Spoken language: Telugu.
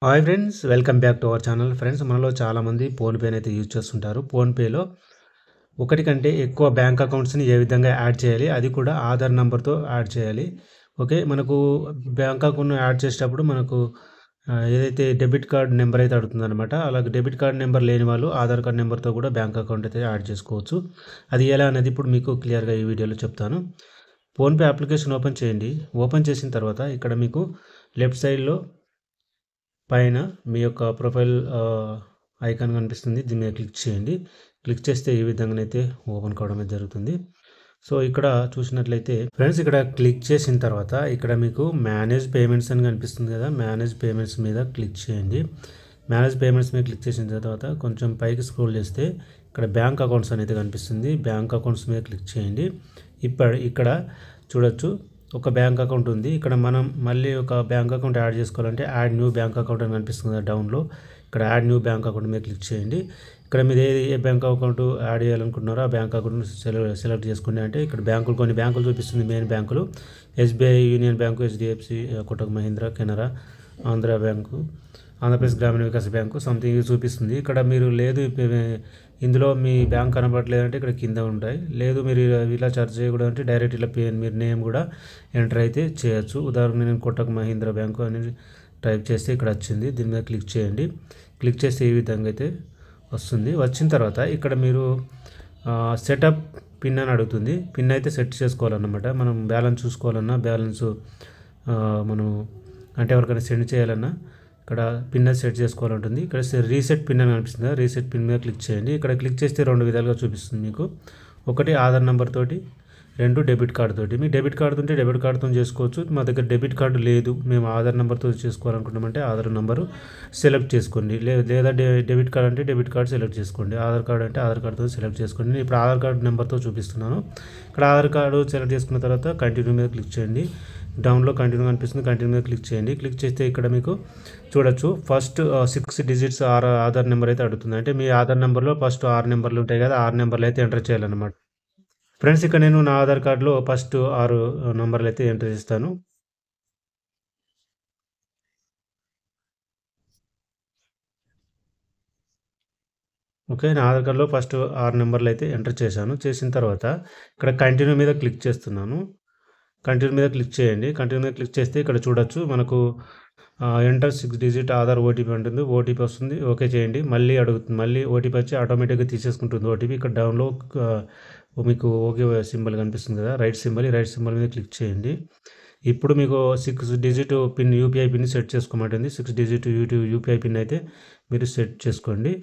Hi friends, welcome back to our channel. Friends, మనలో చాలామంది ఫోన్‌పేని అయితే యూజ్ చేస్తుంటారు. ఫోన్‌పేలో ఒకటి కంటే ఎక్కువ బ్యాంక్ అకౌంట్స్‌ని ఏ విధంగా యాడ్ చేయాలి, అది కూడా ఆధార్ నంబర్‌తో యాడ్ చేయాలి. ఓకే. మనకు బ్యాంక్ అకౌంట్‌ని యాడ్ చేసేటప్పుడు మనకు ఏదైతే డెబిట్ కార్డ్ నెంబర్ అయితే అడుగుతుందనమాట. అలాగే డెబిట్ కార్డ్ నెంబర్ లేని వాళ్ళు ఆధార్ కార్డ్ నెంబర్‌తో కూడా బ్యాంక్ అకౌంట్ అయితే యాడ్ చేసుకోవచ్చు. అది ఎలా అనేది ఇప్పుడు మీకు క్లియర్‌గా ఈ వీడియోలో చెప్తాను. ఫోన్‌పే అప్లికేషన్ ఓపెన్ చేయండి. ఓపెన్ చేసిన తర్వాత ఇక్కడ మీకు లెఫ్ట్ సైడ్‌లో పైన మీ యొక్క ప్రొఫైల్ ఐకాన్ కనిపిస్తుంది. దీని మీద క్లిక్ చేయండి. క్లిక్ చేస్తే ఈ విధంగానైతే ఓపెన్ కావడం అయితే జరుగుతుంది. సో, ఇక్కడ చూసినట్లయితే ఫ్రెండ్స్, ఇక్కడ క్లిక్ చేసిన తర్వాత ఇక్కడ మీకు మేనేజ్ పేమెంట్స్ అని కనిపిస్తుంది కదా! మేనేజ్ పేమెంట్స్ మీద క్లిక్ చేయండి. మేనేజ్ పేమెంట్స్ మీద క్లిక్ చేసిన తర్వాత కొంచెం పైకి స్క్రోల్ చేస్తే ఇక్కడ బ్యాంక్ అకౌంట్స్ అనేది కనిపిస్తుంది. బ్యాంక్ అకౌంట్స్ మీద క్లిక్ చేయండి. ఇక్కడ చూడొచ్చు, ఒక బ్యాంక్ అకౌంట్ ఉంది. ఇక్కడ మనం మళ్ళీ ఒక బ్యాంక్ అకౌంట్ యాడ్ చేసుకోవాలంటే యాడ్ న్యూ బ్యాంక్ అకౌంట్ అని కనిపిస్తుంది కదా డౌన్‌లో. ఇక్కడ యాడ్ న్యూ బ్యాంక్ అకౌంట్ మీద క్లిక్ చేయండి. ఇక్కడ మీరు ఏ బ్యాంక్ అకౌంట్ యాడ్ చేయాలనుకుంటున్నారో ఆ బ్యాంక్ అకౌంట్‌ని సెలెక్ట్ చేసుకోండి. అంటే ఇక్కడ కొన్ని బ్యాంకులు చూపిస్తుంది. మెయిన్ బ్యాంకులు SBI, union bank, HDFC, Kotak Mahindra, Canara, Andhra bank, Andhra Pradesh గ్రామీణ వికాస్ బ్యాంకు సంథింగ్ చూపిస్తుంది. ఇక్కడ మీరు లేదు ఇందులో మీ బ్యాంక్ కనబడట్లేదంటే ఇక్కడ కింద ఉంటాయి. లేదు మీరు ఇలా సెర్చ్ చేయకూడదు అంటే డైరెక్ట్ ఇలా మీరు నేమ్ కూడా ఎంటర్ అయితే చేయొచ్చు. ఉదాహరణకు నేను కోటక్ మహీంద్రా బ్యాంకు అని టైప్ చేస్తే ఇక్కడ వచ్చింది. దీని మీద క్లిక్ చేయండి. క్లిక్ చేస్తే ఈ విధంగా అయితే వస్తుంది. వచ్చిన తర్వాత ఇక్కడ మీరు సెటప్ పిన్ అని అడుగుతుంది. పిన్ అయితే సెట్ చేసుకోవాలన్నమాట. మనం బ్యాలెన్స్ చూసుకోవాలన్నా, బ్యాలెన్స్ మనం అంటే ఎవరికైనా సెండ్ చేయాలన్నా ఇక్కడ పిన్ అది సెట్ చేసుకోవాలంటుంది. ఇక్కడ రీసెట్ పిన్ అని కనిపిస్తుంది. రీసెట్ పిన్ మీద క్లిక్ చేయండి. ఇక్కడ క్లిక్ చేస్తే 2 విధాలుగా చూపిస్తుంది మీకు. ఒకటి ఆధార్ నెంబర్ తోటి, 2 డెబిట్ కార్డ్ తోటి. మీ డెబిట్ కార్డ్ ఉంటే డెబిట్ కార్డ్‌తో చేసుకోవచ్చు. మా దగ్గర డెబిట్ కార్డ్ లేదు, మేము ఆధార్ నెంబర్‌తో చేసుకోవాలనుకుంటామంటే ఆధార్ నెంబరు సెలెక్ట్ చేసుకోండి. లేదా డెబిట్ కార్డ్ అంటే డెబిట్ కార్డ్ సెలెక్ట్ చేసుకోండి. ఆధార్ కార్డ్ అంటే ఆధార్ కార్డ్‌తో సెలెక్ట్ చేసుకోండి. నేను ఇప్పుడు ఆధార్ కార్డ్ నెంబర్‌తో చూపిస్తున్నాను. ఇక్కడ ఆధార్ కార్డు సెలెక్ట్ చేసుకున్న తర్వాత కంటిన్యూ మీద క్లిక్ చేయండి. డౌన్‌లో కంటిన్యూ కనిపిస్తుంది. కంటిన్యూ మీద క్లిక్ చేయండి. క్లిక్ చేస్తే ఇక్కడ మీకు చూడొచ్చు, ఫస్ట్ 6 డిజిట్స్ ఆధార్ నెంబర్ అయితే అడుగుతుంది. అంటే మీ ఆధార్ నెంబర్‌లో ఫస్ట్ 6 నెంబర్లు ఉంటాయి కదా! 6 నెంబర్లు అయితే ఎంటర్ చేయాలన్నమాట. ఫ్రెండ్స్, ఇక్కడ నేను నా ఆధార్ కార్డ్‌లో ఫస్ట్ 6 నంబర్లు అయితే ఎంటర్ చేస్తాను. ఓకే. నా ఆధార్ కార్డ్‌లో ఫస్ట్ 6 నంబర్లు అయితే ఎంటర్ చేశాను. చేసిన తర్వాత ఇక్కడ కంటిన్యూ మీద క్లిక్ చేస్తున్నాను. కంటిన్యూ మీద క్లిక్ చేయండి. కంటిన్యూ మీద క్లిక్ చేస్తే ఇక్కడ చూడొచ్చు, మనకు ఎంటర్ 6 డిజిట్ ఆధార్ ఓటీపీ ఉంటుంది. ఓటీపీ వస్తుంది. ఓకే చేయండి. మళ్ళీ అడుగుతుంది. మళ్ళీ ఓటీపీ వచ్చి ఆటోమేటిక్‌గా తీసేసుకుంటుంది ఓటీపీ. ఇక్కడ డౌన్‌లో మీకు ఓకే సింబల్ కనిపిస్తుంది కదా! Right symbol. ఈ రైట్ సింబల్ మీద క్లిక్ చేయండి. ఇప్పుడు మీకు 6 digit pin, UPI pin set చేసుకోమంటుంది. 6 డిజిట్ యూపీఐ పిన్ అయితే మీరు సెట్ చేసుకోండి.